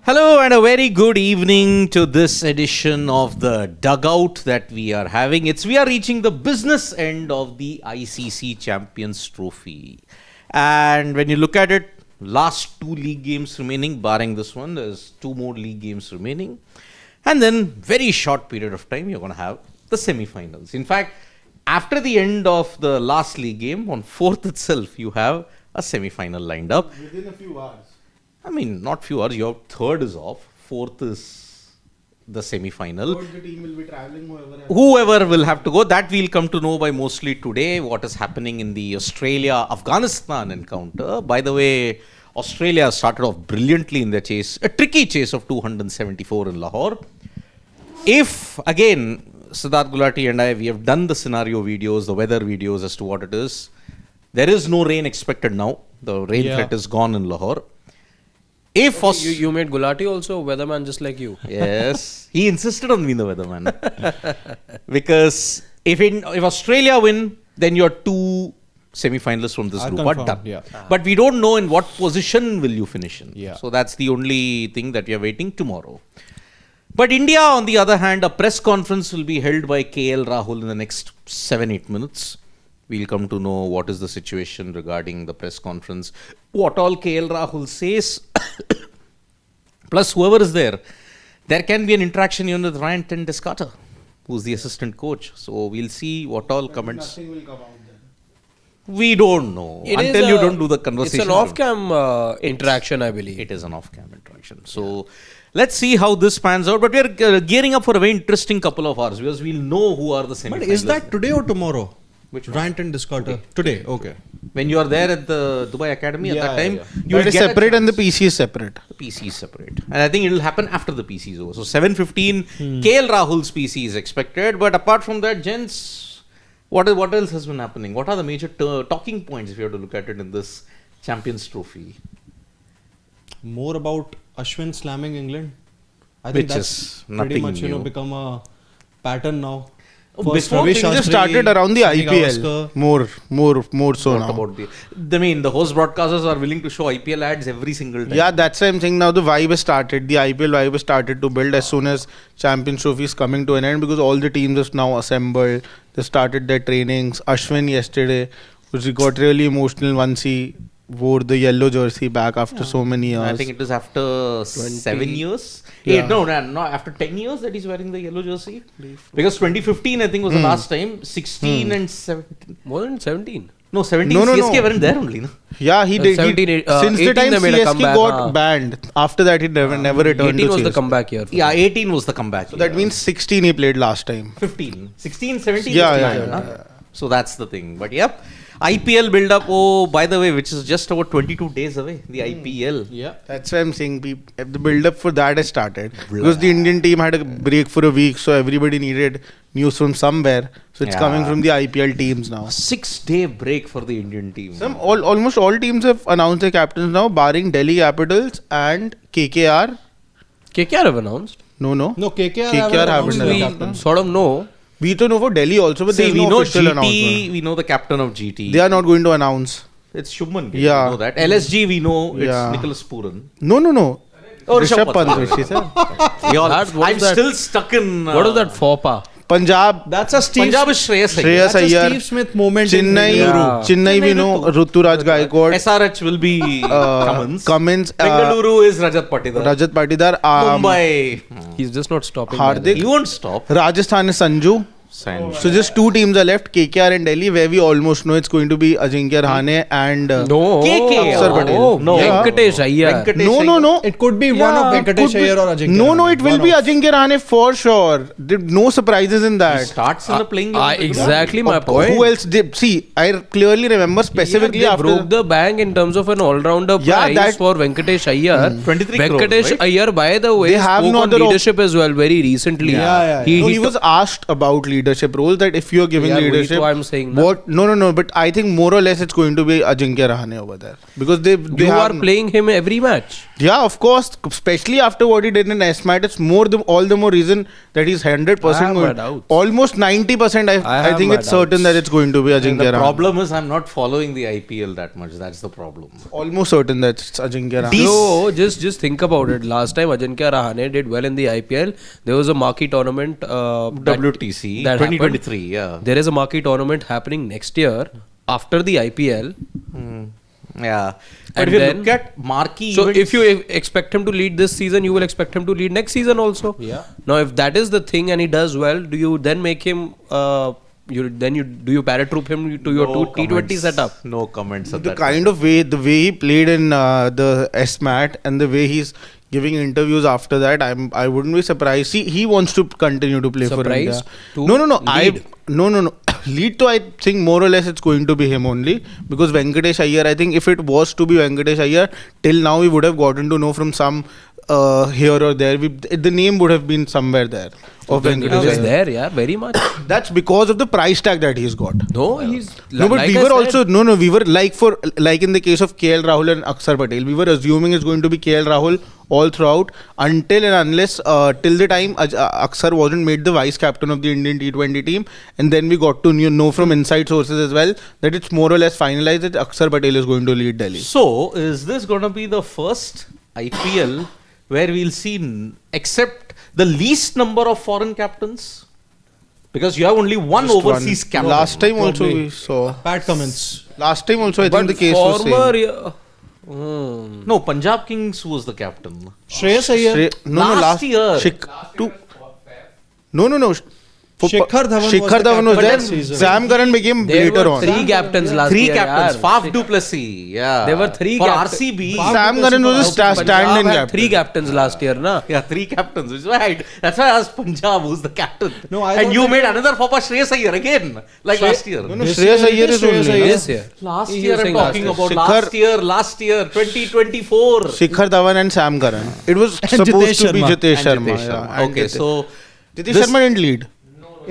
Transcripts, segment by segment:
Hello and a very good evening to this edition of the Dugout that we are having. We are reaching the business end of the ICC Champions Trophy. And when you look at it, last 2 league games remaining, barring this one, there's 2 more league games remaining. And then very short period of time, you're going to have the semi-finals. In fact, after the end of the last league game, on 4th itself, you have a semi-final lined up. Within a few hours. I mean, not few hours. Your 3rd is off. 4th is the semi-final. The team will be traveling, whoever will have to go. That we'll come to know by mostly today. What is happening in the Australia-Afghanistan encounter. By the way, Australia started off brilliantly in their chase. A tricky chase of 274 in Lahore. If, again, Siddharth Gulati and I, we have done the scenario videos, the weather videos as to what it is. There is no rain expected now. The rain threat is gone in Lahore. If you made Gulati also a weatherman just like you. Yes. He insisted on being the weatherman. Because if Australia win, then your 2 semi-finalists from this group are done. Yeah. But we don't know in what position will you finish in. Yeah. So that's the only thing that we are waiting tomorrow. But India, on the other hand, a press conference will be held by KL Rahul in the next 7-8 minutes. We'll come to know what is the situation regarding the press conference, what all KL Rahul says, plus whoever is there. There can be an interaction even with Ryan Tendescarter, who's the assistant coach. So we'll see what all comments. Nothing will come out then. We don't know until you don't do the conversation. It's an off-cam interaction, I believe. It is an off-cam interaction. So let's see how this pans out. But we are gearing up for a very interesting couple of hours because we'll know who are the semi-finalists. But is that today or tomorrow? Which Ryan Tendescarter. Today, okay. When you are there at the Dubai Academy at that time, you will That is get separate and the PC is separate. the PC is separate. And I think it will happen after the PC is over. So 7:15, KL Rahul's PC is expected. But apart from that, gents, what else has been happening? What are the major talking points if you have to look at it in this Champions Trophy? More about Ashwin slamming England. I Which think that's is pretty nothing much new. become a pattern now. Before Ravi Things Shastri, started around the Sunny IPL. Gavaskar. More so What now. about the host broadcasters are willing to show IPL ads every single time. Yeah, that's why I'm saying now the vibe has started. The IPL vibe has started to build as soon as Champions Trophy is coming to an end because all the teams have now assembled. They started their trainings. Ashwin yesterday got really emotional once he wore the yellow jersey back after so many years. I think it was after 7 years. No, after 10 years that he's wearing the yellow jersey. Because 2015 I think was the last time. 16 and 17. More than 17. No, 17 No. CSK weren't there only. No? Yeah, he did. 17, Since the 18 time they made a CSK comeback, got banned, after that he never returned 18 to was the CSK. comeback year. Yeah, 18 was the comeback. So that means 16 he played last time. 15. 16, 17 Yeah, was yeah, the time, yeah, huh? So that's the thing. But yep. IPL build up. Oh, by the way, which is just about 22 days away. The IPL. Yeah. That's why I'm saying the build up for that has started. Because the Indian team had a break for a week, so everybody needed news from somewhere. So it's coming from the IPL teams now. 6-day break for the Indian team. Almost all teams have announced their captains now, barring Delhi Capitals and KKR. KKR have announced. No. No, KKR KKR haven't announced their announced. captain. Sort of know. We don't know for Delhi also, but See, there's we no know official GT, announcement. we know the captain of GT. They are not going to announce. It's Shubman Gill, Yeah. we know that. LSG, we know it's Yeah. Nicholas Puran. No. Oh, Rishabh Pant, sorry. which he said. What I'm is that? still stuck in... What is that faux pas? Punjab, That's a Steve, Punjab is Shreyas Iyer. Shreyas that's a Iyer. Steve Smith moment. in Chennai, Bengaluru. Chennai we know Ruturaj Gaikwad. SRH will be Cummins. Cummins, Bengaluru is Rajat Patidar. Rajat Patidar, Mumbai. He's just not stopping. Hardik. He won't stop. Rajasthan is Sanju. So just 2 teams are left, KKR and Delhi, where we almost know it's going to be Ajinkya Rahane and No. KKR. Patel. No. Venkatesh Iyer. No. It could be one of Venkatesh Iyer or Ajinkya. No, it will One be of- Ajinkya Rahane for sure. No surprises in He that. starts in the playing eleven. Exactly my point. Who else did? See, I clearly remember specifically they after. broke the bank in terms of an all-rounder Yeah, prize that- for Venkatesh Iyer. 23 crores, Venkatesh right? Iyer, by the way, They have spoke no on other leadership as well very recently. Yeah. He was asked about leadership roles, that if you're giving Yeah, leadership, वही तो I'm saying ना. what? No. But I think more or less it's going to be Ajinkya Rahane over there because they You are have playing him every match. Yeah, of course. Especially after what he did in S match, it's all the more reason that he's 100% I have my going. doubts. Almost 90%. I have think my it's certain doubts. that it's going to be And Ajinkya the Rahane. problem is I'm not following the IPL that much. That's the problem. Almost certain that it's Ajinkya Rahane. No, just think about it. Last time Ajinkya Rahane did well in the IPL. There was a marquee tournament. WTC that 2023. Yeah. There is a marquee tournament happening next year after the IPL. Yeah. But And if you then- look at marquee So events, if you expect him to lead this season, you will expect him to lead next season also. Yeah. Now, if that is the thing and he does well, do you then make him? Do you paratroop him to your no T20 comments. setup? No comments at The that. kind of way, the way he played in the S mat and the way he's giving interviews after that, I wouldn't be surprised. See, he wants to continue to play for India. Surprised to No. lead? No. Lead to, I think more or less it's going to be him only, because Venkatesh Iyer, I think if it was to be Venkatesh Iyer, till now we would have gotten to know from some here or there. The name would have been somewhere there of It Venkatesh is Iyer. there, yeah, very much. That's because of the price tag that he's got. No, he's No, but like we I were said, also we were like in the case of KL Rahul and Akshar Patel, we were assuming it's going to be KL Rahul all throughout until and unless till the time Akshar wasn't made the vice captain of the Indian T20 team, and then we got to know from inside sources as well that it's more or less finalized that Akshar Patel is going to lead Delhi. So, is this going to be the first IPL where we'll see, except the least number of foreign captains? Because you have only one Just overseas one. captain. Last time also Probably. we saw. Pat Cummins. Last time also I but think the case was former, same. yeah, No, Punjab Kings was the captain. Shreyas Iyer. Last year. No. Shikhar Dhawan was Shikhar the Dhawan was captain there. that season. Sam Curran became there later were on. three captains last Three year. captains. yaar. Faf du Plessis. Yeah. There were three For captains. RCB. Sam Curran was a Punjab stand-in had captain. three captains last year, na? Yeah, three captains. Which is why that's why I asked Punjab who's the captain. No, I and thought you that- made another Papa Shreyas Iyer again, like last year. No, This Shreyas year Iyer it is is Shreyas only. Iyer. This year. Last He year was I'm saying talking last about. Shikhar- Last year, 2024. Shikhar Dhawan and Sam Curran. It was And supposed Jitesh to be Sharma. Jitesh And Sharma. Jitesh Sharma. yeah, and Okay, so Jitesh this- Sharma didn't lead.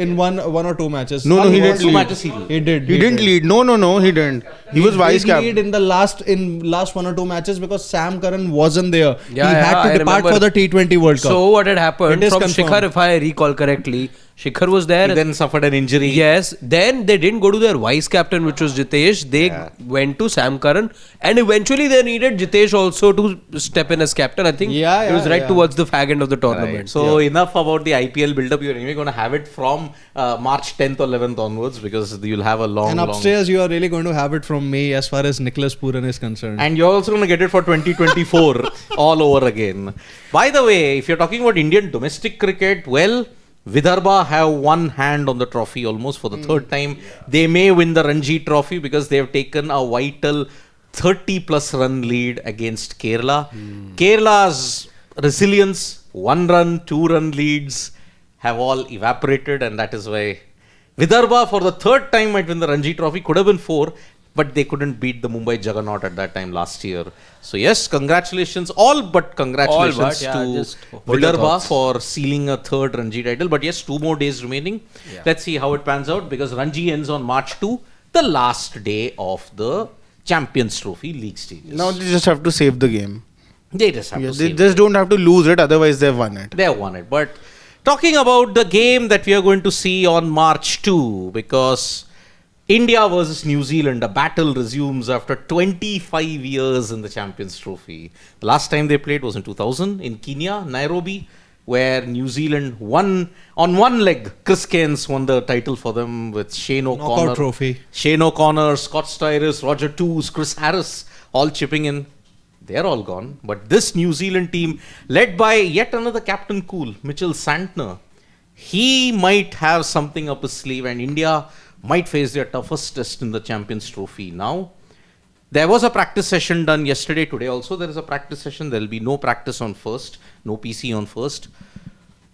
In one or two matches. No, One he was- didn't two lead. matches he He did. He didn't lead. No, he didn't. He was vice did lead captain. in the last one or two matches because Sam Curran wasn't there. Yeah, he had I to depart remember. for the T20 World Cup. So what had happened It is from confirmed. Shikhar, if I recall correctly, Shikhar was there. he then suffered an injury. Yes, then they didn't go to their vice captain, which was Jitesh. They went to Sam Curran, and eventually they needed Jitesh also to step in as captain. I think Yeah, it was yeah, right yeah. towards the fag end of the tournament. Right. So enough about the IPL build-up. You're anyway going to have it from March 10th or 11th onwards because you'll have a long, and long. upstairs, you are really going to have it from me as far as Nicholas Puran is concerned. And you're also going to get it for 2024 all over again. By the way, if you're talking about Indian domestic cricket, well, Vidarbha have one hand on the trophy almost for the third time. They may win the Ranji trophy because they have taken a vital 30 plus run lead against Kerala. Kerala's resilience, 1 run, 2 run leads have all evaporated, and that is why Vidarbha for the third time might win the Ranji trophy. Could have been 4, but they couldn't beat the Mumbai Juggernaut at that time last year. So yes, congratulations, all but congratulations yeah, to just hold your Vidarbha thoughts. for sealing a third Ranji title. But yes, 2 more days remaining. Let's see how it pans out because Ranji ends on March 2, the last day of the Champions Trophy league stages. Now they just have to save the game. They just have Yeah, to they save just don't have to lose it, otherwise they've won it. They have won it. But talking about the game that we are going to see on March 2, because India versus New Zealand, a battle resumes after 25 years in the Champions Trophy. The last time they played was in 2000 in Kenya, Nairobi, where New Zealand won on one leg. Chris Cairns won the title for them with Shane O'Connor. Knockout trophy. Shane O'Connor, Scott Styris, Roger Toos, Chris Harris, all chipping in. They're all gone. But this New Zealand team, led by yet another Captain Cool, Mitchell Santner, he might have something up his sleeve, and India might face their toughest test in the Champions Trophy. Now, there was a practice session done yesterday. Today also there is a practice session. There will be no practice on first, no PC on first.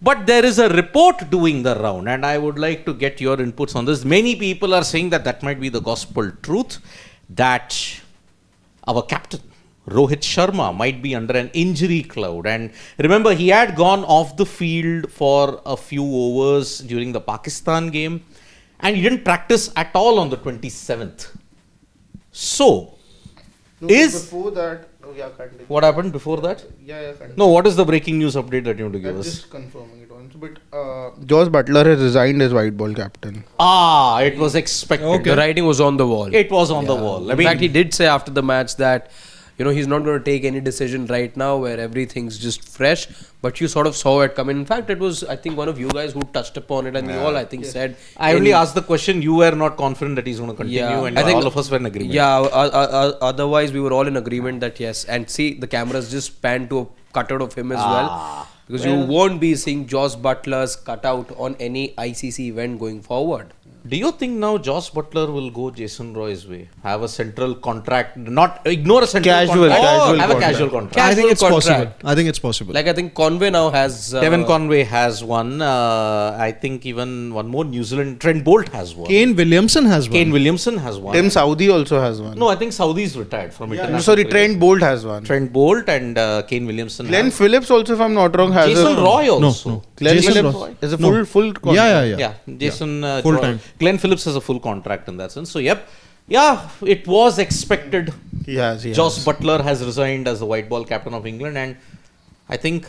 But there is a report doing the round, and I would like to get your inputs on this. Many people are saying that that might be the gospel truth, that our captain, Rohit Sharma, might be under an injury cloud. And remember, he had gone off the field for a few overs during the Pakistan game, and he didn't practice at all on the 27th. So, No, is before that, Yeah, continue. What happened before that? Yeah, continue. No, what is the breaking news update that you want to give I'm us? just confirming it once. But Josh Butler has resigned as white ball captain. It was expected. The writing was on the wall. It was on the wall. In fact, he did say after the match that he's not going to take any decision right now where everything's just fresh. But you sort of saw it come in. In fact, it was, I think, one of you guys who touched upon it, and we all, I think, said. I only asked the question. You were not confident that he's going to continue, and I think all of us were in agreement. Yeah, otherwise we were all in agreement that yes. And see, the cameras just panned to a cutout of him as well. Because you won't be seeing Josh Butler's cutout on any ICC event going forward. Do you think now Josh Butler will go Jason Roy's way? Have a central contract, not ignore a central contract. Have a casual contract. I think it's contract. possible. I think it's possible. Like I think Conway now has. Kevin Conway has one. I think even one more New Zealand. Trent Bolt has one. Kane Williamson has one. Kane Williamson has one. Tim Saudi also has one. No, I think Saudi's retired from international. Sorry, cricket. Trent Bolt has one. Trent Bolt and Kane Williamson. Glenn Phillips also, if I'm not wrong, has Jason Roy also. No. Glenn Jason Phillips Roy. is a full contract. Yeah. Jason Full time. Glenn Phillips has a full contract in that sense. So it was expected. He has. Josh Butler has resigned as the white ball captain of England, and I think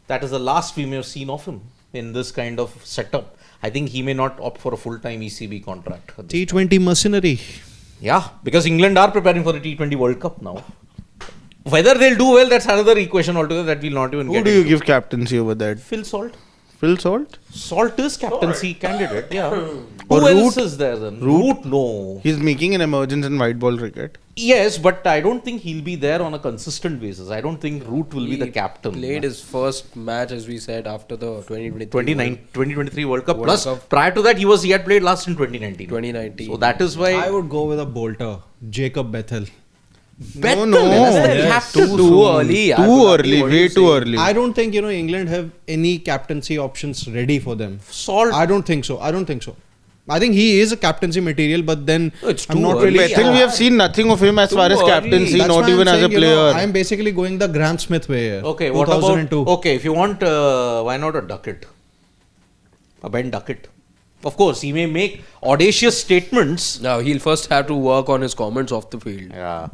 that is the last we may have seen of him in this kind of setup. I think he may not opt for a full-time ECB contract. T20 mercenary. Yeah, because England are preparing for the T20 World Cup now. Whether they'll do well, that's another equation altogether that we'll not even get Who do you into. give captaincy over that? Phil Salt. Phil Salt? Salt is captaincy candidate, yeah. Or Who else Root? is there then? Root, no. He's making an emergence in white ball cricket. Yes, but I don't think he'll be there on a consistent basis. I don't think Root will be the captain. Played his first match, as we said, after the 2023 World Cup. World Plus, Cup. prior to that, he had played last in 2019. 2019. So that is why. I would go with a bolter, Jacob Bethel. Bethel, No, that's the yes. captain. Too soon. early. Too early. Way too early. I don't think England have any captaincy options ready for them. Salt. I don't think so. I think he is a captaincy material, but then It's I'm too not early. really. Bethel, we have seen nothing of him as Too far as early. captaincy, That's not why even I'm as a saying, player. I'm basically going the Graham Smith way here. Okay, what about? 2002. Okay, if you want, why not a Duckett? A Ben Duckett. Of course, he may make audacious statements. Now he'll first have to work on his comments off the field. Yeah.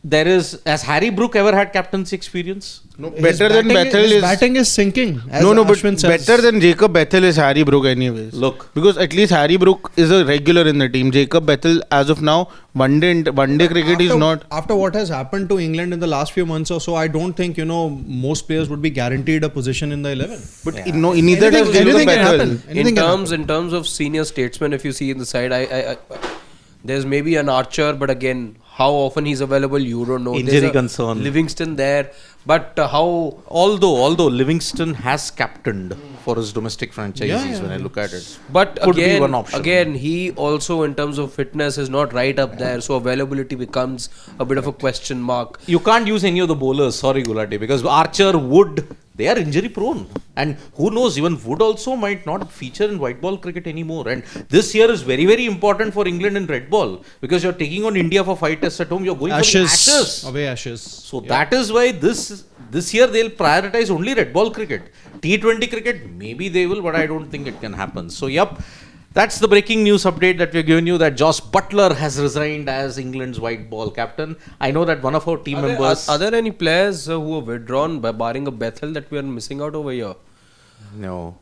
Has Harry Brook ever had captaincy experience? No, His better than batting- Bethel his is. batting is sinking. As No, but Ashwin says. better than Jacob Bethel is Harry Brook, anyways. Look. Because at least Harry Brook is a regular in the team. Jacob Bethel, as of now, one day cricket is not. After what has happened to England in the last few months or so, I don't think most players would be guaranteed a position in the 11. But no, neither does Jacob anything can Bethel. happen. Anything In terms of senior statesmen, if you see in the side, I there's maybe an Archer, but again, how often he's available, you don't know. Injury There's a concern. Livingston there, but how? Although Livingston has captained for his domestic franchises when I look at it. But Could be one option. again, he also in terms of fitness is not right up there, so availability becomes a bit of a question mark. You can't use any of the bowlers, sorry Gulati, because Archer, Wood, they are injury prone. And who knows, even Wood also might not feature in white ball cricket anymore. And this year is very, very important for England in red ball because you're taking on India for 5 tests at home. You're going for the Ashes. Away Ashes. So that is why this year they'll prioritize only red ball cricket. T20 cricket, maybe they will, but I don't think it can happen. So that's the breaking news update that we're giving you, that Josh Butler has resigned as England's white ball captain. I know that one of our team members... Are there any players who are withdrawn, by barring a Bethel, that we are missing out over here? No.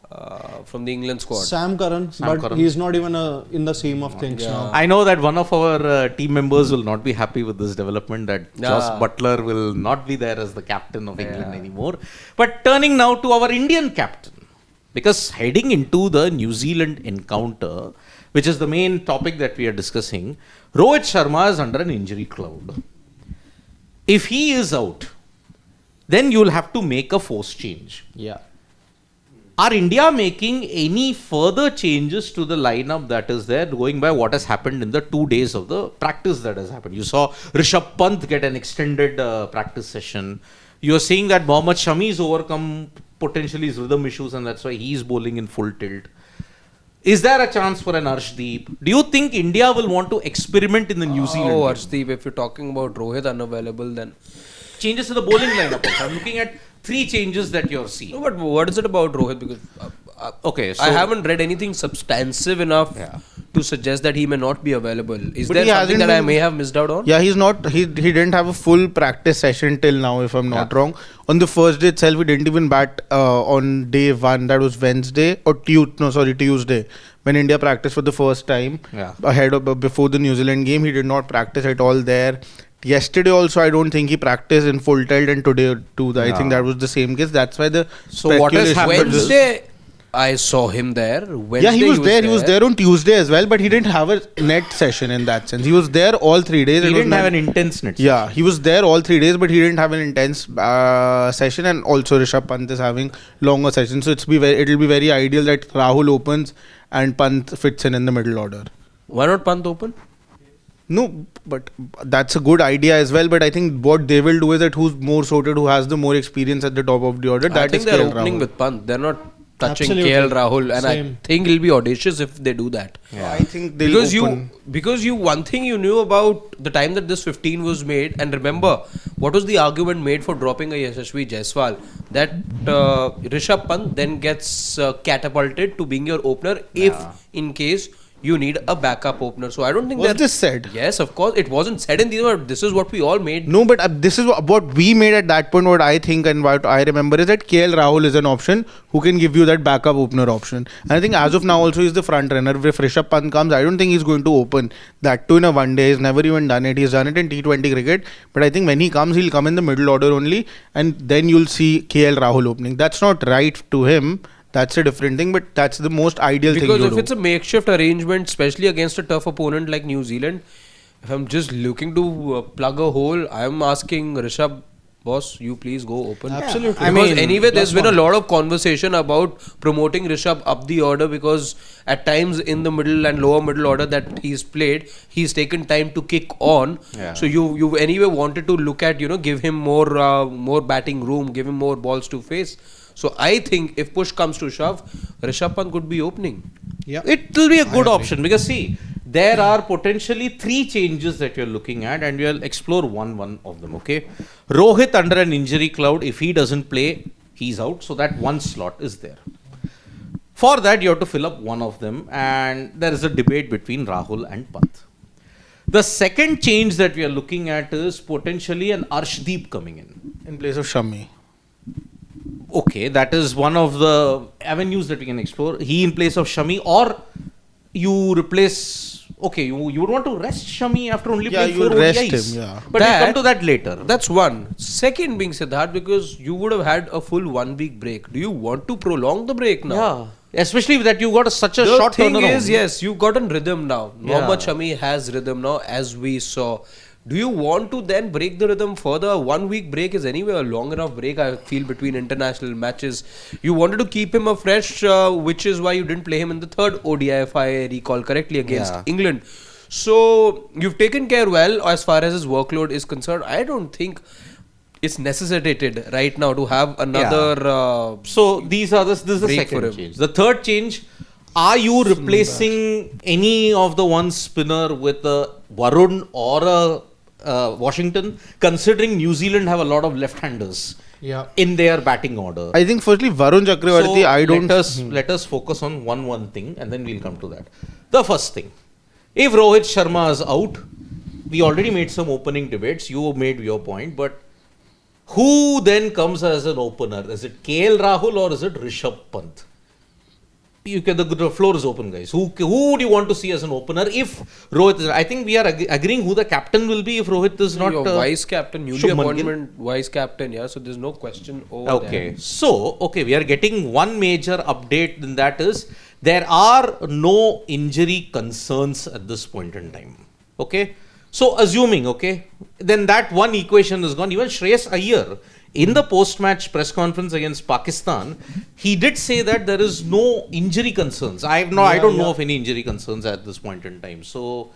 From the England squad. Sam Curran, but he's not even in the scheme of things now. I know that one of our team members will not be happy with this development, that Josh Butler will not be there as the captain of England anymore. But turning now to our Indian captain, because heading into the New Zealand encounter, which is the main topic that we are discussing, Rohit Sharma is under an injury cloud. If he is out, then you will have to make a force change. Yeah. Are India making any further changes to the lineup that is there, going by what has happened in the 2 days of the practice that has happened? You saw Rishabh Pant get an extended practice session. You are seeing that Mohammad Shami has overcome potentially his rhythm issues, and that's why he is bowling in full tilt. Is there a chance for an Arshdeep? Do you think India will want to experiment in the New Zealand Oh, game? Arshdeep, if you're talking about Rohit unavailable, then... Changes to the bowling lineup. I'm looking at 3 changes that you're seeing. No, but what is it about Rohit? Because Okay, so I haven't read anything substantive enough to suggest that he may not be available. Is But there he something hasn't that I been- may have missed out on? Yeah, he's not. He didn't have a full practice session till now, if I'm not wrong. On the first day itself, he didn't even bat on day one. That was Wednesday or Tuesday, when India practiced for the first time before the New Zealand game. He did not practice at all there. Yesterday also, I don't think he practiced in full tilt, and today too. I think that was the same case. That's why the So what has speculation- happened is- Wednesday, I saw him there. Wednesday, Yeah, he was there. He was there on Tuesday as well, but he didn't have a net session in that sense. He was there all 3 days. He It was didn't not- have an intense net. Yeah, he was there all 3 days, but he didn't have an intense session. And also, Rishabh Pant is having longer sessions, so it'll be very ideal that Rahul opens and Pant fits in the middle order. Why not Pant open? No, but that's a good idea as well. But I think what they will do is that who's more sorted, who has the more experience at the top of the order. I That think is they're KL opening Rahul. with Pant. They're not touching Absolutely. KL Rahul, and I Same. think it'll be audacious if they do that. I think they'll open. Because you one thing you knew about the time that this 15 was made, and remember what was the argument made for dropping a Yashasvi Jaiswal, that Rishabh Pant then gets catapulted to being your opener if in case you need a backup opener. So I don't think Was that this said? Yes, of course it wasn't said in these words. This is what we all made. No, but this is what we made at that point. What I think and what I remember is that KL Rahul is an option who can give you that backup opener option. And I think as of now also he's the front runner. If Rishabh Pant comes, I don't think he's going to open that too in a one day. He's never even done it. He's done it in T20 cricket. But I think when he comes, he'll come in the middle order only, and then you'll see KL Rahul opening. That's not right to him. That's a different thing, but that's the most ideal thing Because to if do. it's a makeshift arrangement, especially against a tough opponent like New Zealand, if I'm just looking to plug a hole, I'm asking Rishabh, boss, you please go open. Absolutely. I Because mean, anyway, there's plus been a one. lot of conversation about promoting Rishabh up the order, because at times in the middle and lower middle order that he's played, he's taken time to kick on. Yeah. So you anyway wanted to look at, give him more batting room, give him more balls to face. So I think if push comes to shove, Rishabh Pant could be opening. Yeah. It will be a good option because see, there are potentially 3 changes that you're looking at, and we'll explore one of them. Okay, Rohit under an injury cloud. If he doesn't play, he's out. So that one slot is there. For that, you have to fill up one of them, and there is a debate between Rahul and Pant. The second change that we are looking at is potentially an Arshdeep coming in place of Shami. Okay, that is one of the avenues that we can explore. He in place of Shami, or you replace. Okay, you would want to rest Shami after only Yeah, playing you'll 4 rest ODIs. him, yeah. But we'll come to that later. That's one. Second being Siddharth, because you would have had a full 1 week break. Do you want to prolong the break now? Yeah, especially that you got such a The short thing turnaround. is, yes, you've gotten rhythm now. Yeah. Mohammad Shami has rhythm now, as we saw. Do you want to then break the rhythm further? 1 week break is anyway a long enough break, I feel, between international matches. You wanted to keep him afresh, which is why you didn't play him in the third ODI, if I recall correctly, against England. So you've taken care well as far as his workload is concerned. I don't think it's necessitated right now to have another. So this is the break for second him. change. The third change, are you replacing any of the one spinner with a Varun or a Washington, considering New Zealand have a lot of left-handers in their batting order? I think firstly Varun Chakravarti, So I don't. let us focus on one thing, and then we'll come to that. The first thing, if Rohit Sharma is out, we already made some opening debates. You made your point, but who then comes as an opener? Is it KL Rahul or is it Rishabh Pant? You can, the floor is open, guys. Who would you want to see as an opener if Rohit is? I think we are agreeing who the captain will be if Rohit is not. Your vice captain, newly Shubman Gill. appointment vice captain, yeah. So there's no question over Okay, there. so we are getting one major update, and that is there are no injury concerns at this point in time. Okay, so assuming then that one equation is gone. Even Shreyas Iyer in the post-match press conference against Pakistan, he did say that there is no injury concerns. I don't know of any injury concerns at this point in time. So,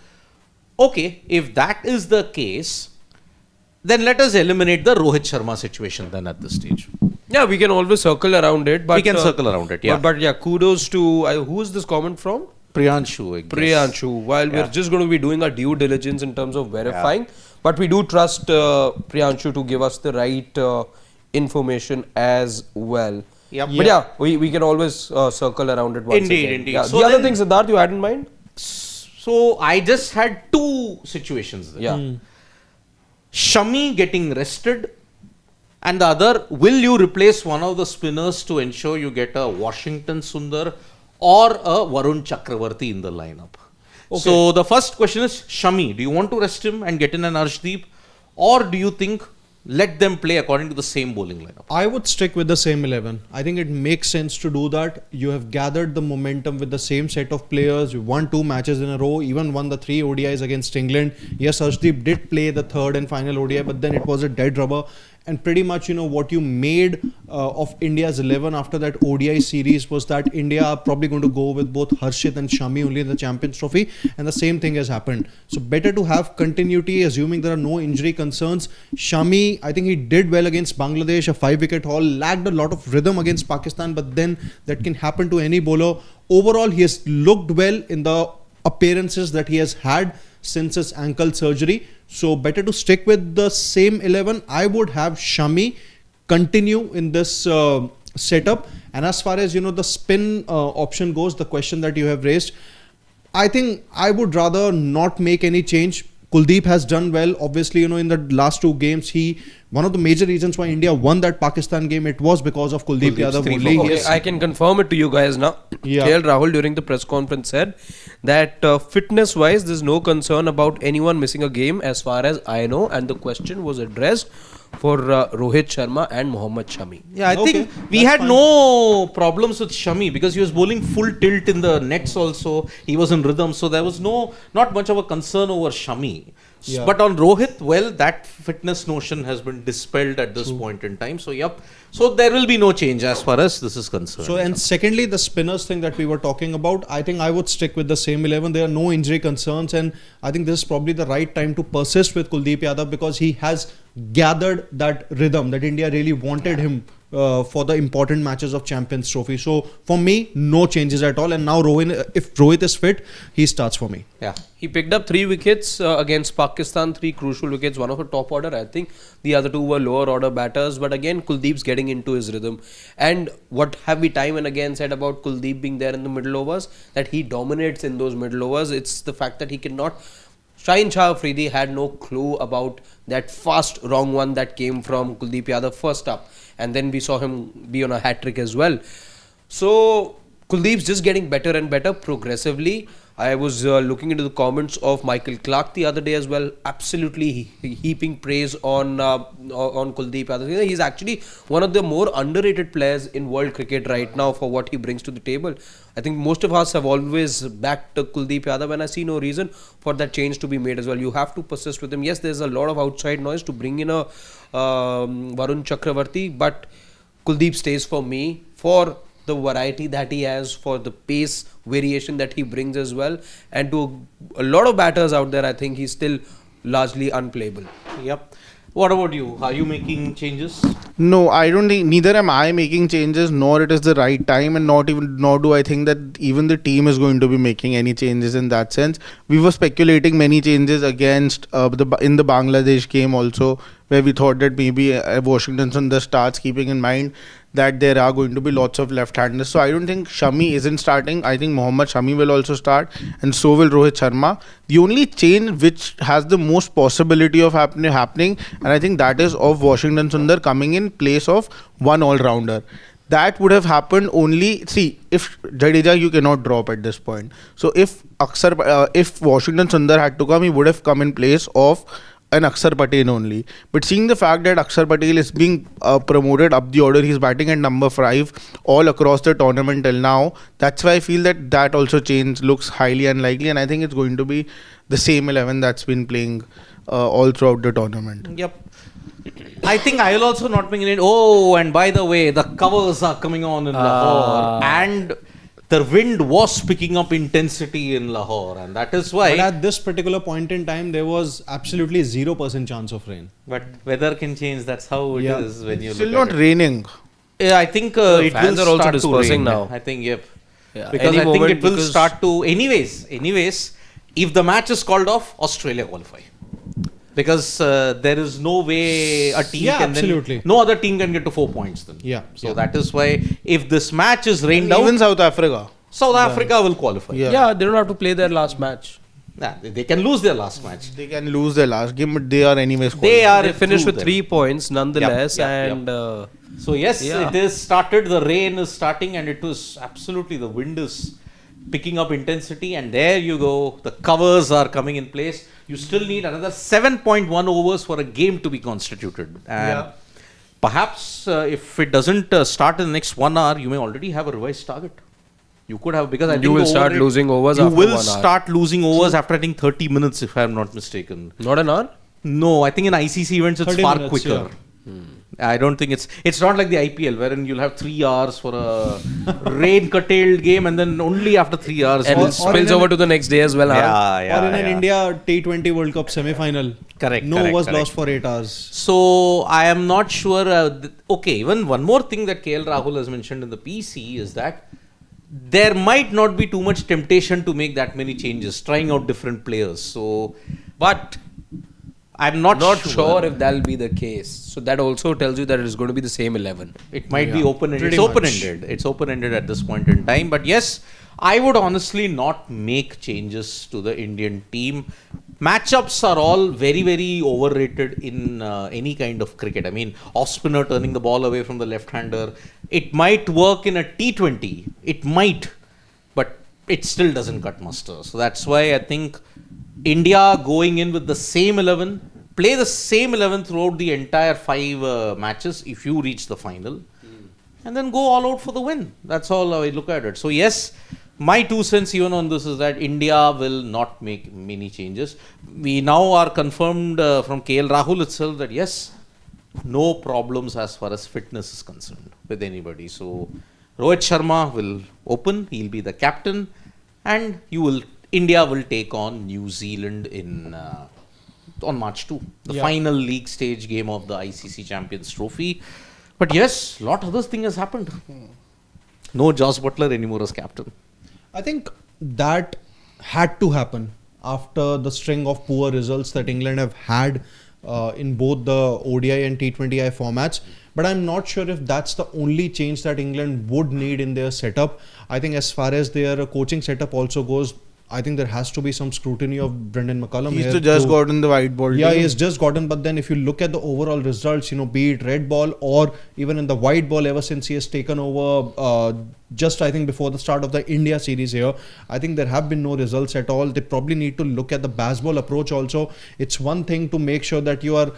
if that is the case, then let us eliminate the Rohit Sharma situation then at this stage. Yeah, we can always circle around it. But We can circle around it, yeah. But yeah, kudos to who is this comment from? Priyanshu, I guess. Priyanshu. While we're just going to be doing our due diligence in terms of verifying, but we do trust Priyanshu to give us the right information as well. Yep. But yeah, we can always circle around it once Indeed, again. indeed. Yeah. So The other then- thing, Siddharth, you had in mind? So I just had two situations there. Yeah. Shami getting rested, and the other, will you replace one of the spinners to ensure you get a Washington Sundar or a Varun Chakravarti in the lineup? So the first question is, Shami, do you want to rest him and get in an Arshdeep, or do you think let them play according to the same bowling lineup? I would stick with the same 11. I think it makes sense to do that. You have gathered the momentum with the same set of players. You won 2 matches in a row, even won the 3 ODIs against England. Yes, Arshdeep did play the third and final ODI, but then it was a dead rubber. And pretty much, what you made of India's 11 after that ODI series was that India are probably going to go with both Harshit and Shami only in the Champions Trophy. And the same thing has happened. So better to have continuity, assuming there are no injury concerns. Shami, I think he did well against Bangladesh, a 5-wicket haul, lacked a lot of rhythm against Pakistan, but then that can happen to any bowler. Overall, he has looked well in the appearances that he has had since his ankle surgery. So better to stick with the same 11. I would have Shami continue in this setup. And as far as the spin option goes, the question that you have raised, I think I would rather not make any change. Kuldeep has done well. Obviously, in the last 2 games, one of the major reasons why India won that Pakistan game, it was because of Kuldeep Yadav only. Okay, I can confirm it to you guys now. Yeah. KL Rahul during the press conference said that fitness wise there's no concern about anyone missing a game as far as I know, and the question was addressed for Rohit Sharma and Mohammad Shami. Yeah, I Okay, think we that's had fine. no problems with Shami because he was bowling full tilt in the nets also. He was in rhythm. So there was not much of a concern over Shami. Yeah. But on Rohit, well, that fitness notion has been dispelled at this point in time. So, yep. So there will be no change as far as this is concerned. So, and secondly, the spinners thing that we were talking about, I think I would stick with the same 11. There are no injury concerns, and I think this is probably the right time to persist with Kuldeep Yadav because he has gathered that rhythm that India really wanted him for the important matches of Champions Trophy. So for me, no changes at all. And now if Rohit is fit, he starts for me. yeah. He picked up 3 wickets against Pakistan, 3 crucial wickets, one of a top order. I think the other 2 were lower order batters. But again, Kuldeep's getting into his rhythm. And what have we time and again said about Kuldeep being there in the middle overs? That he dominates in those middle overs. It's the fact that he cannot. Shaheen Shah Afridi had no clue about that fast wrong one that came from Kuldeep Yadav first up. And then we saw him be on a hat-trick as well. So Kuldeep's just getting better and better progressively. I was looking into the comments of Michael Clark the other day as well, absolutely heaping praise on Kuldeep Yadav. He's actually one of the more underrated players in world cricket right now for what he brings to the table. I think most of us have always backed Kuldeep Yadav, and I see no reason for that change to be made as well. You have to persist with him. Yes, there's a lot of outside noise to bring in a Varun Chakravarti, but Kuldeep stays for me for the variety that he has, for the pace variation that he brings as well, and to a lot of batters out there, I think he's still largely unplayable. Yep. What about you? Are you making changes? No, I don't think, neither am I making changes, nor it is the right time, and nor do I think that even the team is going to be making any changes in that sense. We were speculating many changes against in the Bangladesh game also, where we thought that maybe Washington Sundar starts, keeping in mind that there are going to be lots of left-handers. So I don't think Shami isn't starting. I think Mohammad Shami will also start, and so will Rohit Sharma. The only change which has the most possibility of happening, and I think that is of Washington Sundar coming in place of one all-rounder. That would have happened only, if Jadeja you cannot drop at this point. So if Washington Sundar had to come, he would have come in place of an Akshar Patel only. But seeing the fact that Akshar Patel is being promoted up the order, he's batting at number 5 all across the tournament till now. That's why I feel that also change looks highly unlikely, and I think it's going to be the same 11 that's been playing all throughout the tournament. Yep. I think I will also not bring it. Oh, and by the way, the covers are coming on in Lahore, and the wind was picking up intensity in Lahore, and that is why. But at this particular point in time, there was absolutely 0% chance of rain. But weather can change. That's how it is when you Still look not at it. raining. Yeah, I think it fans will are also start to dispersing rain now. I think, yep. Yeah, Because any I think moment, it will because- start to. Anyways, if the match is called off, Australia qualify. Because there is no way a team Yeah, can absolutely. then. No other team can get to 4 points then. Yeah, So yeah. that is why if this match is rained Even out, South Africa. South Africa will qualify. Yeah. Yeah, they don't have to play their last match. Nah, they can lose their last match. They can lose their last game, but they are anyways. They are They finished through with then. 3 points nonetheless, Yep, yep, and So yes, Yeah. it is started. The rain is starting, and it was absolutely the wind is picking up intensity, and there you go. The covers are coming in place. You still need another 7.1 overs for a game to be constituted, and perhaps if it doesn't start in the next 1 hour, you may already have a revised target. You could have, because I think you will the start over rate- losing overs You after will 1 hour. start losing overs after I think 30 minutes, if I am not mistaken. not an hour. No, I think in ICC events it's 30 far minutes, quicker. I don't think it's not like the IPL wherein you'll have 3 hours for a rain curtailed game and then only after 3 hours. And you'll it start. spills over to the next day as well. huh? Yeah, or in an yeah. India T20 World Cup semi-final. Correct, No correct, was correct. lost for 8 hours. So I am not sure. Okay, even one more thing that KL Rahul has mentioned in the PC is that there might not be too much temptation to make that many changes, trying out different players. So, but I'm not Sure if that'll be the case. So that also tells you that it is going to be the same 11. It might be open-ended. pretty It's much. open-ended. It's open-ended at this point in time. But yes, I would honestly not make changes to the Indian team. Matchups are all very, very overrated in any kind of cricket. I mean, off-spinner turning the ball away from the left-hander. It might work in a T20. It might. But it still doesn't cut muster. So that's why I think India going in with the same 11, play the same 11 throughout the entire 5 matches if you reach the final, and then go all out for the win. That's all I look at it. So yes, my 2 cents even on this is that India will not make many changes. We now are confirmed from KL Rahul itself that yes, no problems as far as fitness is concerned with anybody. So Rohit Sharma will open, he'll be the captain, and India will take on New Zealand in on March 2, the final league stage game of the ICC Champions Trophy. But yes, lot other thing has happened. No Josh Butler anymore as captain. I think that had to happen after the string of poor results that England have had in both the ODI and T20I formats. But I'm not sure if that's the only change that England would need in their setup. I think as far as their coaching setup also goes, I think there has to be some scrutiny of Brendan McCullum. He's here just to- gotten the white ball. Yeah, team. he has just gotten, but then if you look at the overall results, be it red ball or even in the white ball, ever since he has taken over, just I think before the start of the India series here, I think there have been no results at all. They probably need to look at the baseball approach also. It's one thing to make sure that you are,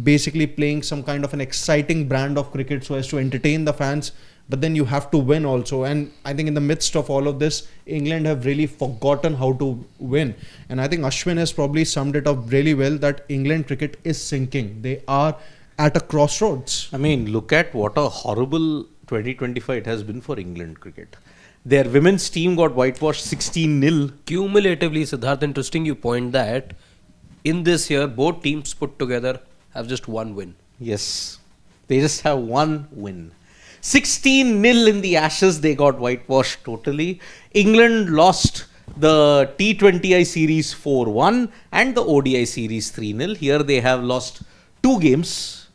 basically playing some kind of an exciting brand of cricket so as to entertain the fans. But then you have to win also. And I think in the midst of all of this, England have really forgotten how to win. And I think Ashwin has probably summed it up really well that England cricket is sinking. They are at a crossroads. I mean, look at what a horrible 2025 it has been for England cricket. Their women's team got whitewashed 16-0. Cumulatively, Siddharth, interesting you point that in this year, both teams put together have just 1 win. Yes, they just have 1 win. 16-0 in the Ashes, they got whitewashed totally. England lost the T20I series 4-1 and the ODI series 3-0. Here they have lost 2 games.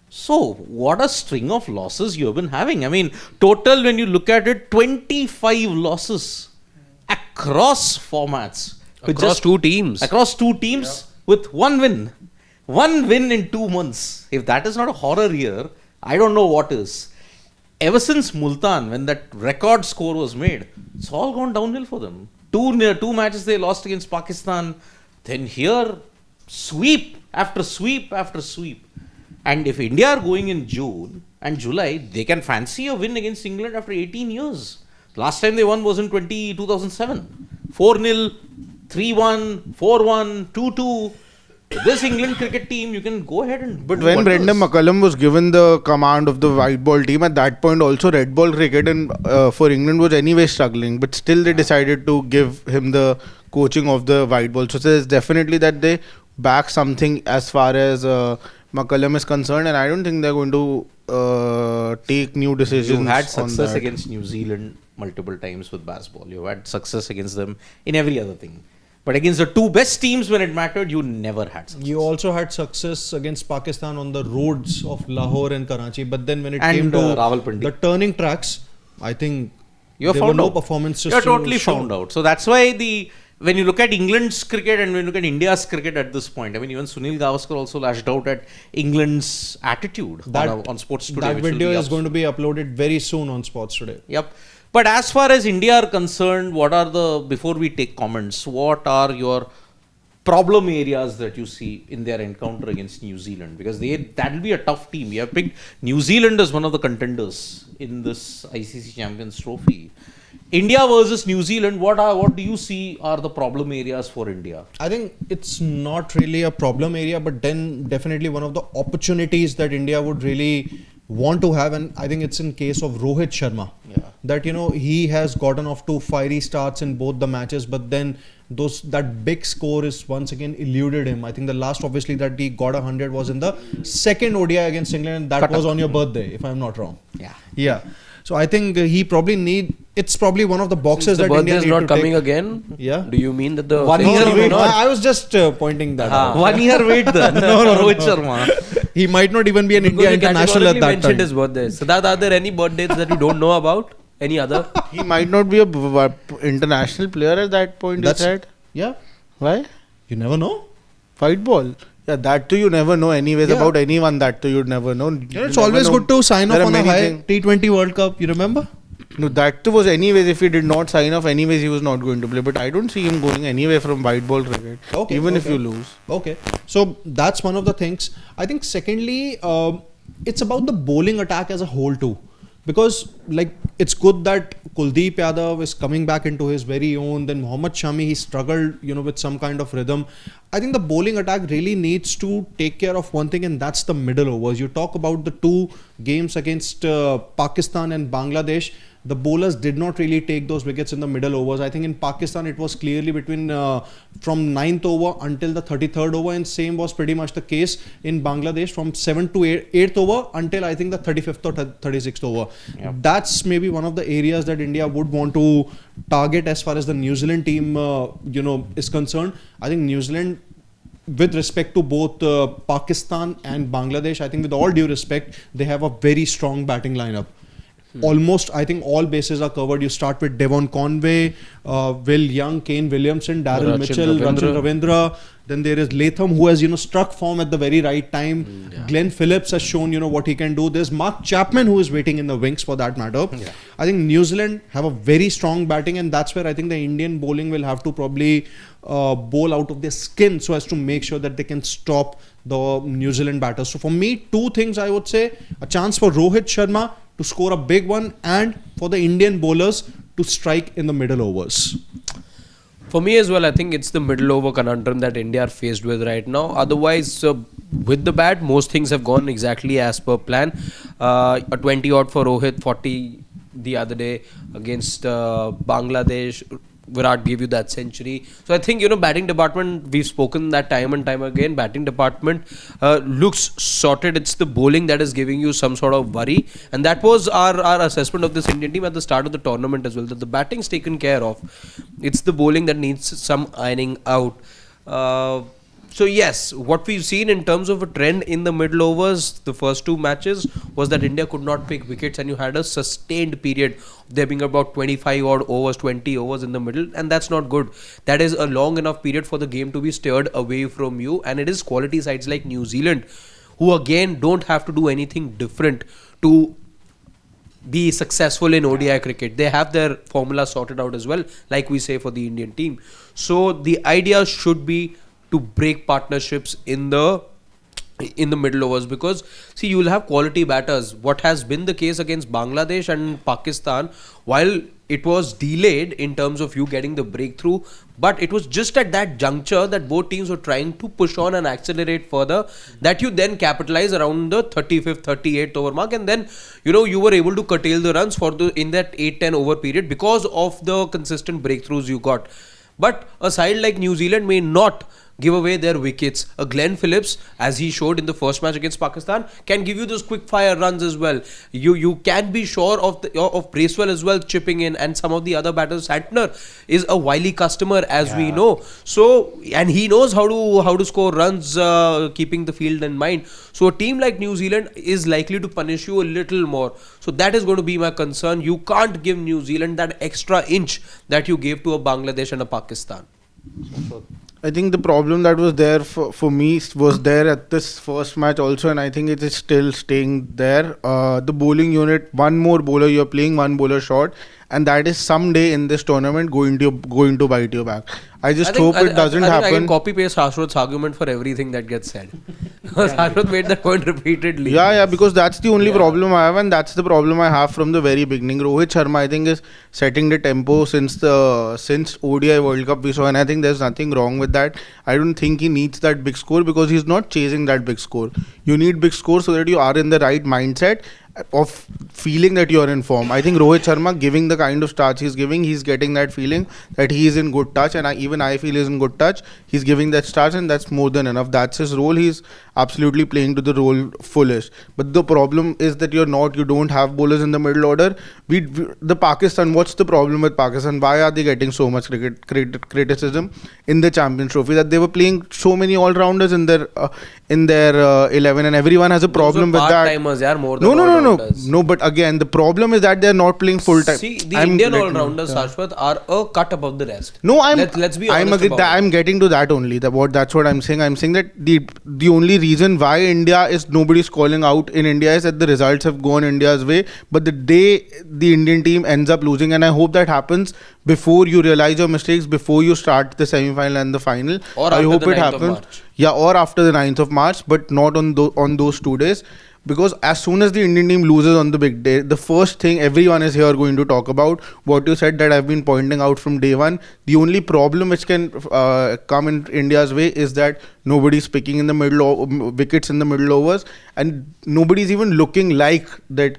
So, what a string of losses you have been having. I mean, total when you look at it, 25 losses across formats. With Across just- 2 teams. Across 2 teams with 1 win. 1 win in 2 months. If that is not a horror year, I don't know what is. Ever since Multan, when that record score was made, it's all gone downhill for them. 2 matches they lost against Pakistan. Then here, sweep after sweep after sweep. And if India are going in June and July, they can fancy a win against England after 18 years. Last time they won was in 2007. 4-0, 3-1, 4-1, 2-2. This England cricket team, you can go ahead and. But do when wonders. Brendan McCullum was given the command of the white ball team, at that point also red ball cricket for England was anyway struggling. But still they decided to give him the coaching of the white ball. So there's definitely that they back something as far as McCullum is concerned. And I don't think they're going to take new decisions. You've had on success that. against New Zealand multiple times with baseball. You've had success against them in every other thing. But against the 2 best teams when it mattered, you never had success. You also had success against Pakistan on the roads of Lahore and Karachi. But then when it And, came to Rawalpindi. the turning tracks, I think You're there found were no out. performances You're to totally show. found out. So that's why the when you look at England's cricket and when you look at India's cricket at this point, I mean, even Sunil Gavaskar also lashed out at England's attitude on Sports Today. That which will video be is going to be uploaded very soon on Sports Today. Yep. But as far as India are concerned, before we take comments, what are your problem areas that you see in their encounter against New Zealand? Because that will be a tough team. We have picked New Zealand as one of the contenders in this ICC Champions Trophy. India versus New Zealand, what do you see are the problem areas for India? I think it's not really a problem area, but then definitely one of the opportunities that India would really want to have, and I think it's in case of Rohit Sharma. Yeah. That he has gotten off to fiery starts in both the matches, but then that big score is once again eluded him. I think the last obviously that he got 100 was in the second ODI against England, and that was on your birthday, if I'm not wrong. Yeah. So I think it's probably one of the boxes Since that the India birthday is need not to coming take. again. Yeah. Do you mean that the One century year may wait. not? I was just pointing that out. 1 year wait then. Rohit Sharma. He might not even be an Because India you international at categorically that mentioned time. his birthday. Siddharth, are there any birthdays that you don't know about? Any other? He might not be a international player at that point. You said Yeah. why? You never know. Fight ball. Yeah, that too you never know. Anyways, Yeah. about anyone that too you'd never know. It's always good to sign off on a high T20 World Cup. You remember? No, that too was anyways. If he did not sign off, anyways he was not going to play. But I don't see him going anywhere from white ball cricket. Okay, even if okay. you lose. Okay. So that's one of the things. I think secondly, it's about the bowling attack as a whole too. Because it's good that Kuldeep Yadav is coming back into his very own. Then Mohammad Shami, he struggled, with some kind of rhythm. I think the bowling attack really needs to take care of one thing, and that's the middle overs. You talk about the two games against Pakistan and Bangladesh. The bowlers did not really take those wickets in the middle overs. I think in Pakistan it was clearly between from 9th over until the 33rd over, and same was pretty much the case in Bangladesh from 7th to 8th over until I think the 35th or 36th over. Yep. That's maybe one of the areas that India would want to target as far as the New Zealand team is concerned. I think New Zealand, with respect to both Pakistan and Bangladesh, I think with all due respect, they have a very strong batting lineup. Almost, I think all bases are covered. You start with Devon Conway, Will Young, Kane Williamson, Daryl Rachin Mitchell, Rachin Ravindra. Then there is Latham, who has struck form at the very right time. Glenn Phillips has shown what he can do. There's Mark Chapman, who is waiting in the wings for that matter. Yeah. I think New Zealand have a very strong batting, and that's where I think the Indian bowling will have to probably bowl out of their skin so as to make sure that they can stop the New Zealand batters. So for me, two things I would say: a chance for Rohit Sharma to score a big one, and for the Indian bowlers to strike in the middle overs. For me as well, I think it's the middle over conundrum that India are faced with right now. Otherwise, with the bat, most things have gone exactly as per plan. A 20 odd for Rohit, 40 the other day against Bangladesh. Virat gave you that century. So I think, batting department, we've spoken that time and time again, batting department looks sorted. It's the bowling that is giving you some sort of worry. And that was our assessment of this Indian team at the start of the tournament as well, that the batting's taken care of. It's the bowling that needs some ironing out. So yes, what we've seen in terms of a trend in the middle overs, the first two matches, was that India could not pick wickets, and you had a sustained period, there being about 25 odd overs, 20 overs in the middle, and that's not good. That is a long enough period for the game to be steered away from you, and it is quality sides like New Zealand, who again don't have to do anything different to be successful in ODI cricket. They have their formula sorted out as well, like we say for the Indian team. So the idea should be to break partnerships in the middle overs, because see, you will have quality batters. What has been the case against Bangladesh and Pakistan, while it was delayed in terms of you getting the breakthrough, but it was just at that juncture that both teams were trying to push on and accelerate further, that you then capitalize around the 35th 38th over mark, and then you were able to curtail the runs in that 8-10 over period because of the consistent breakthroughs you got. But a side like New Zealand may not give away their wickets. A Glenn Phillips, as he showed in the first match against Pakistan, can give you those quick fire runs as well. You can be sure of Bracewell as well chipping in, and some of the other batters. Santner is a wily customer, as we know. So, and he knows how to score runs, keeping the field in mind. So a team like New Zealand is likely to punish you a little more. So that is going to be my concern. You can't give New Zealand that extra inch that you gave to a Bangladesh and a Pakistan. I think the problem that was there for me was there at this first match also, and I think it is still staying there. The bowling unit, one more bowler you're playing, one bowler short, and that is someday in this tournament going to bite you back. I just hope it doesn't I happen. can copy paste Harshrod's argument for everything that gets said. Because Harshrod made that point repeatedly. Yeah, because that's the only problem I have, and that's the problem I have from the very beginning. Rohit Sharma, I think, is setting the tempo since ODI World Cup we saw, and I think there's nothing wrong with that. I don't think he needs that big score because he's not chasing that big score. You need big score so that you are in the right mindset of feeling that you are in form. I think Rohit Sharma, giving the kind of starts he's giving, he's getting that feeling that he is in good touch, and even I feel he's in good touch. He's giving that starts, and that's more than enough. That's his role. He's absolutely playing to the role fullish. But the problem is that you don't have bowlers in the middle order. The Pakistan, what's the problem with Pakistan? Why are they getting so much criticism in the Champions Trophy? That they were playing so many all-rounders in their 11, and everyone has a problem with that. Part-timers, yaar, more than all-rounders. No, but again, the problem is that they're not playing full-time. See, the Indian all-rounders, Harshwat, are a cut above the rest. No, let's be honest about it. I'm getting to that only. That's what I'm saying. I'm saying that the only reason why nobody's calling out in India is that the results have gone India's way. But the day the Indian team ends up losing, and I hope that happens before you realize your mistakes, before you start the semi-final and the final. Or I after hope the it 9th of happens. March. Yeah, or after the 9th of March, but not on those 2 days. Because as soon as the Indian team loses on the big day, the first thing everyone is here going to talk about, what you said that I've been pointing out from day one, the only problem which can come in India's way is that nobody's picking in the wickets in the middle overs, and nobody's even looking like that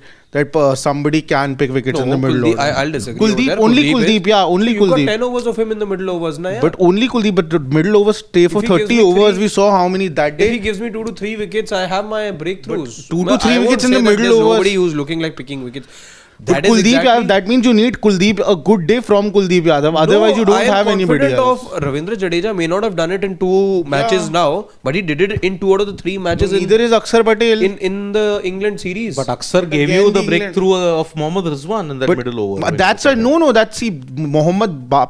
somebody can pick wickets in the middle overs. I'll disagree. Kuldeep, only Kuldeep, only Kuldeep. Kuldeep. You got 10 overs of him in the middle overs, na, But only Kuldeep, but the middle overs stay for If he gives 30 me overs. three- We saw how many that day. If he gives me 2 to 3 wickets, I have my breakthroughs. 2 to 3 I won't wickets in say the that middle there's overs. Nobody who's looking like picking wickets. But Kuldeep, that means you need Kuldeep, a good day from Kuldeep Yadav. Otherwise, you don't have anybody else. Of Ravindra Jadeja may not have done it in 2 matches now, but he did it in 2 out of the 3 matches Neither is Akshar Patel. in the England series. But Akshar gave again, you the the breakthrough of Mohammad Rizwan in that middle over.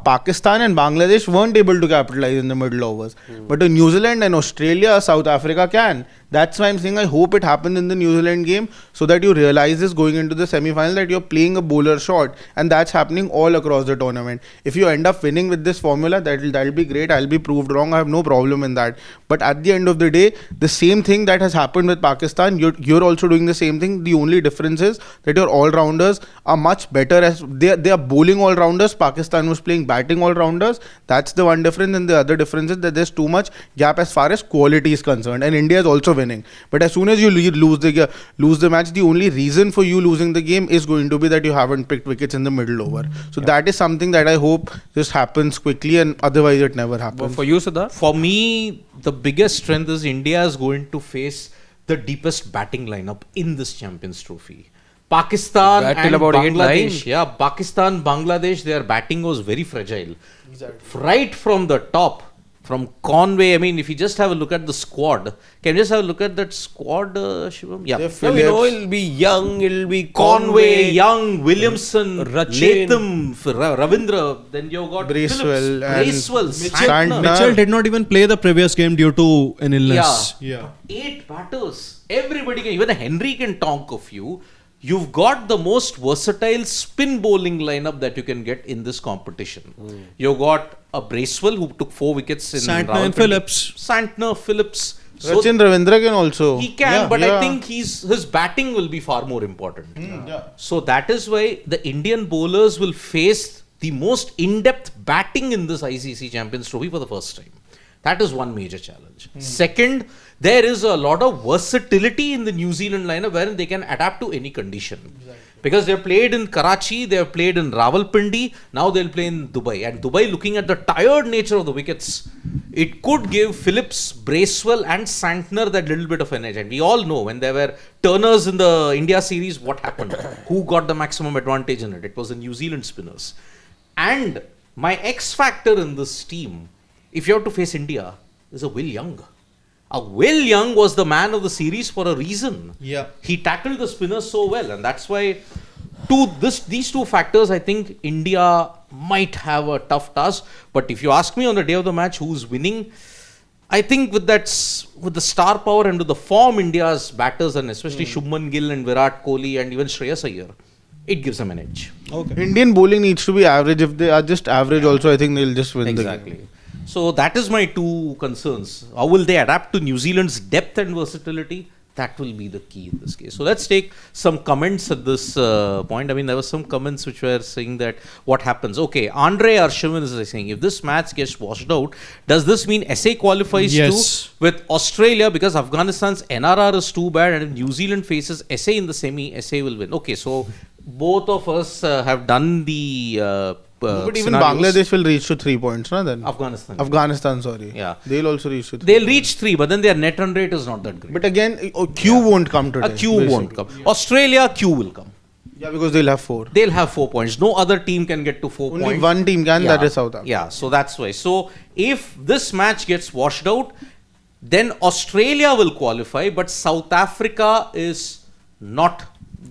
Pakistan and Bangladesh weren't able to capitalize in the middle overs. But New Zealand and Australia, South Africa can. That's why I'm saying I hope it happens in the New Zealand game so that you realize this going into the semi-final that you're playing a bowler short, and that's happening all across the tournament. If you end up winning with this formula, that'll be great. I'll be proved wrong. I have no problem in that. But at the end of the day, the same thing that has happened with Pakistan, you're also doing the same thing. The only difference is that your all-rounders are much better as they are bowling all-rounders. Pakistan was playing batting all-rounders. That's the one difference, and the other difference is that there's too much gap as far as quality is concerned, and India is also winning. But as soon as you lose the match, the only reason for you losing the game is going to be that you haven't picked wickets in the middle over. So that is something that I hope just happens quickly, and otherwise it never happens. For you, Siddharth? For me, the biggest strength is India is going to face the deepest batting lineup in this Champions Trophy. Pakistan Bat till and about 8-9. Bangladesh. Yeah, Pakistan, Bangladesh, their batting was very fragile. Exactly. Right from the top. From Conway, I mean, if you just have a look at the squad, can you just have a look at that squad, Shivam? Yeah. No, we know it'll be Young, it'll be Conway, Young, Williamson, Rachin, Latham, Ravindra, then you've got Bracewell Phillips, and Bracewell, Santner. Mitchell did not even play the previous game due to an illness. Yeah. 8 batters. Everybody can, even Henry can tonk a few. You've got the most versatile spin bowling lineup that you can get in this competition. You've got a Bracewell who took 4 wickets in Santner Rawalpindi. and Phillips. Santner, Phillips. So Sachin Ravindra can also. he can, but I think his batting will be far more important. So that is why the Indian bowlers will face the most in-depth batting in this ICC Champions Trophy for the first time. That is one major challenge. Second, there is a lot of versatility in the New Zealand lineup wherein they can adapt to any condition. Exactly. Because they have played in Karachi, they have played in Rawalpindi, now they'll play in Dubai. And Dubai, looking at the tired nature of the wickets, it could give Phillips, Bracewell and Santner that little bit of an edge. And we all know when there were turners in the India series, what happened? Who got the maximum advantage in it? It was the New Zealand spinners. And my X factor in this team, if you have to face India, is a Will Young. Will Young was the man of the series for a reason. Yeah. He tackled the spinners so well, and that's why these two factors, I think India might have a tough task. But if you ask me on the day of the match who's winning, I think with with the star power and with the form India's batters and especially Shubman Gill and Virat Kohli and even Shreyas Iyer, it gives them an edge. Okay. Indian bowling needs to be average. If they are just average, also I think they'll just win the game. Exactly. So that is my two concerns. How will they adapt to New Zealand's depth and versatility? That will be the key in this case. So let's take some comments at this point. I mean, there were some comments which were saying that what happens. Okay, Andre Arshavin is saying, if this match gets washed out, does this mean SA qualifies too with Australia? Because Afghanistan's NRR is too bad and if New Zealand faces SA in the semi, SA will win. Okay, so both of us have done the But even scenarios. Bangladesh will reach to 3 points, no? Then Afghanistan, sorry. Yeah. They'll also reach to 3. They'll reach 3, but then their net run rate is not that great. But again, Q won't come today. A Q won't come. Australia, Q will come. Yeah, because they'll have 4. They'll have 4 points. No other team can get to 4 Only points. one team can, that is South Africa. Yeah, so that's why. So if this match gets washed out, then Australia will qualify, but South Africa is not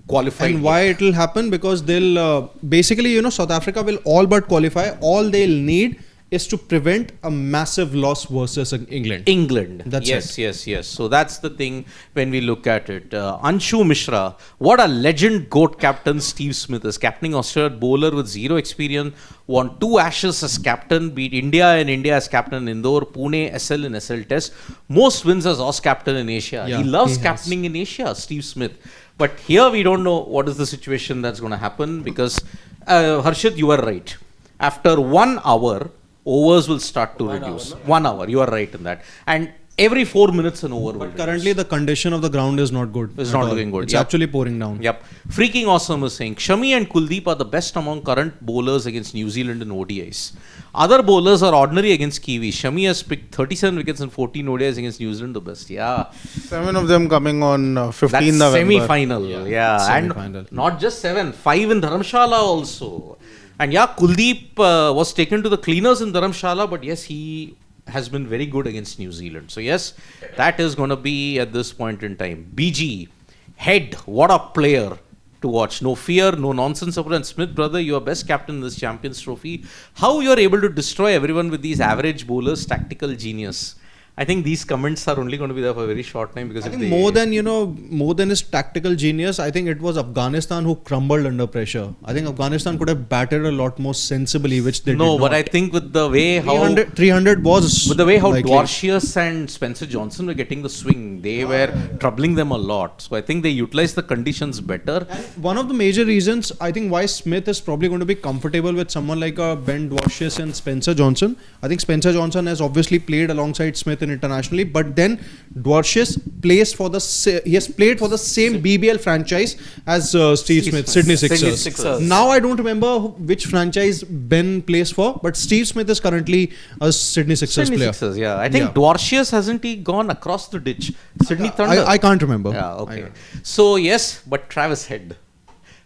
qualified. And why it will happen? Because they'll basically, South Africa will all but qualify. All they'll need is to prevent a massive loss versus England. That's yes. So that's the thing when we look at it. Anshu Mishra, what a legend GOAT captain Steve Smith is. Captaining Australia, bowler with 0 experience, won 2 Ashes as captain, beat India and India as captain in Indore, Pune, SL in SL Test. Most wins as Aus captain in Asia. Yeah, he loves he has. captaining in Asia, Steve Smith. But here we don't know what is the situation that's going to happen because, Harshit, you are right. After 1 hour, overs will start to reduce. 1 hour, you are right in that. And every 4 minutes an over will But currently the condition of the ground is not good. It's at not all. looking good. It's Yep. actually pouring down. Yep. Freaking Awesome is saying, Shami and Kuldeep are the best among current bowlers against New Zealand in ODIs. Other bowlers are ordinary against Kiwi. Shami has picked 37 wickets in 14 ODIs against New Zealand, the best. Yeah. 7 of them coming on 15 That's November. semi-final. Yeah. Semi-final. And not just 7, 5 in Dharamshala also. And yeah, Kuldeep was taken to the cleaners in Dharamshala, but yes, he has been very good against New Zealand. So yes, that is going to be at this point in time. BG, Head, what a player to watch. No fear, no nonsense. And Smith, brother, you are best captain in this Champions Trophy. How you are able to destroy everyone with these average bowlers, tactical genius. I think these comments are only going to be there for a very short time because I if think they, more than his tactical genius, I think it was Afghanistan who crumbled under pressure. I think Afghanistan could have batted a lot more sensibly, which they did not. but I think with the way how 300 was with the way how likely. Dwarcius and Spencer Johnson were getting the swing, they were troubling them a lot. So I think they utilized the conditions better. One of the major reasons I think why Smith is probably going to be comfortable with someone like Ben Dwarcius and Spencer Johnson. I think Spencer Johnson has obviously played alongside Smith internationally, but then Dwarcius plays for he has played for the same BBL franchise as Steve Smith, Sydney Sixers. Now I don't remember which franchise Ben plays for, but Steve Smith is currently a Sydney Sixers player. Sixers, yeah. I think Dwarcius, hasn't he gone across the ditch? Sydney Thunder. I can't remember. Yeah, okay. So yes, but Travis Head,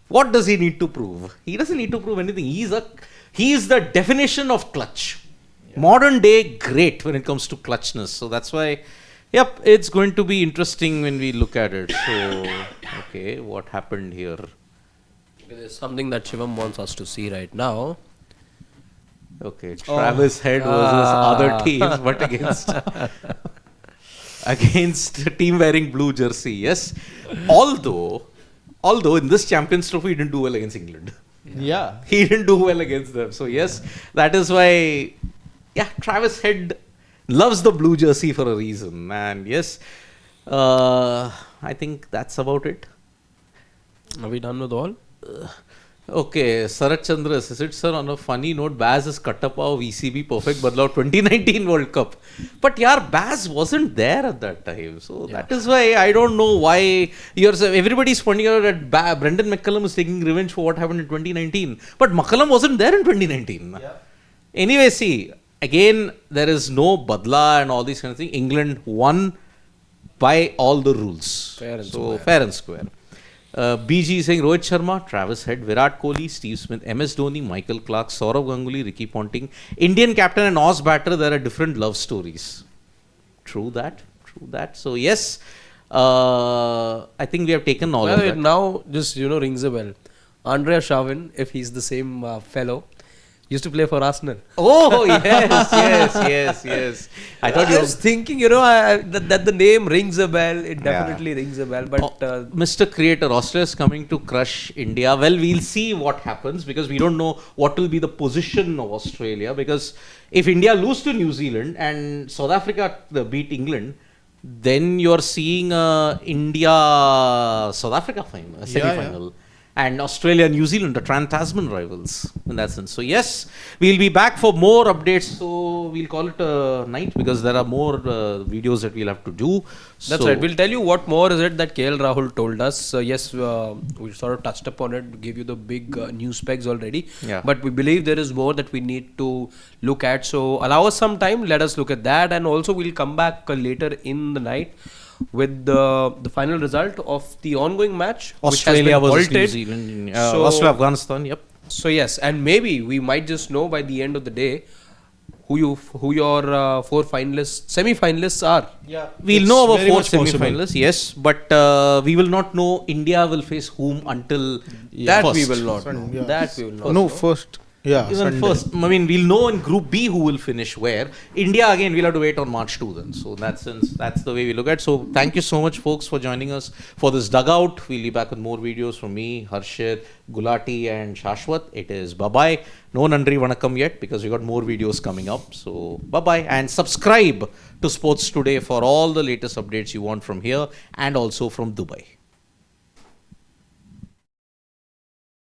what does he need to prove? He doesn't need to prove anything. He is the definition of clutch. Modern day great when it comes to clutchness. So that's why, yep, it's going to be interesting when we look at it. So, okay, what happened here? There's something that Shivam wants us to see right now. Okay, Travis Head versus other teams, but against a team wearing blue jersey. Yes, although in this Champions Trophy he didn't do well against England. Yeah. He didn't do well against them. So yes, that is why. Yeah, Travis Head loves the blue jersey for a reason. And yes, I think that's about it. Are we done with all? Okay, Sarat Chandra says it, sir, on a funny note, Baz is Kattappa VCB perfect Badlav 2019 World Cup. But yeah, Baz wasn't there at that time. So that is why I don't know why everybody's pointing out that Brendan McCullum is taking revenge for what happened in 2019. But McCullum wasn't there in 2019. Yeah. Anyway, see, again, there is no badla and all these kind of things. England won by all the rules. Fair and square. BG is saying Rohit Sharma, Travis Head, Virat Kohli, Steve Smith, MS Dhoni, Michael Clark, Saurav Ganguly, Ricky Ponting. Indian captain and Oz batter, there are different love stories. True that. So yes, I think we have taken all of that. Now just rings a bell. Andrea Shavin, if he's the same fellow, Used to play for Arsenal. Oh, yes. I thought you I was thinking, that the name rings a bell. It definitely rings a bell. But Mr. Creator, Australia is coming to crush India. Well, we'll see what happens because we don't know what will be the position of Australia. Because if India lose to New Zealand and South Africa beat England, then you're seeing India South Africa final, semi-final. And Australia and New Zealand, the Trans-Tasman rivals in that sense. So yes, we'll be back for more updates. So we'll call it a night because there are more videos that we'll have to do. That's right. We'll tell you what more is it that KL Rahul told us. Yes, we sort of touched upon it, gave you the big news specs already. Yeah. But we believe there is more that we need to look at. So allow us some time. Let us look at that. And also we'll come back later in the night with the final result of the ongoing match, Australia which has been versus New halted. Zealand, So- Australia, Afghanistan. Yep. So yes, and maybe we might just know by the end of the day who your four finalists, semi-finalists are. Yeah, We'll it's know our very four much possible. semi-finalists, yes, but we will not know India will face whom until That first. we will not know. Sunday, yeah. That we will not No, know. first. Yeah, Even Sunday. first, I mean, we'll know in Group B who will finish where. India, again, we'll have to wait on March 2 then. So, in that sense, that's the way we look at it. So, thank you so much, folks, for joining us for this dugout. We'll be back with more videos from me, Harshit, Gulati, and Shashwat. It is bye-bye. No Nandri Vanakkam yet because we got more videos coming up. So, bye-bye. And subscribe to Sports Today for all the latest updates you want from here and also from Dubai.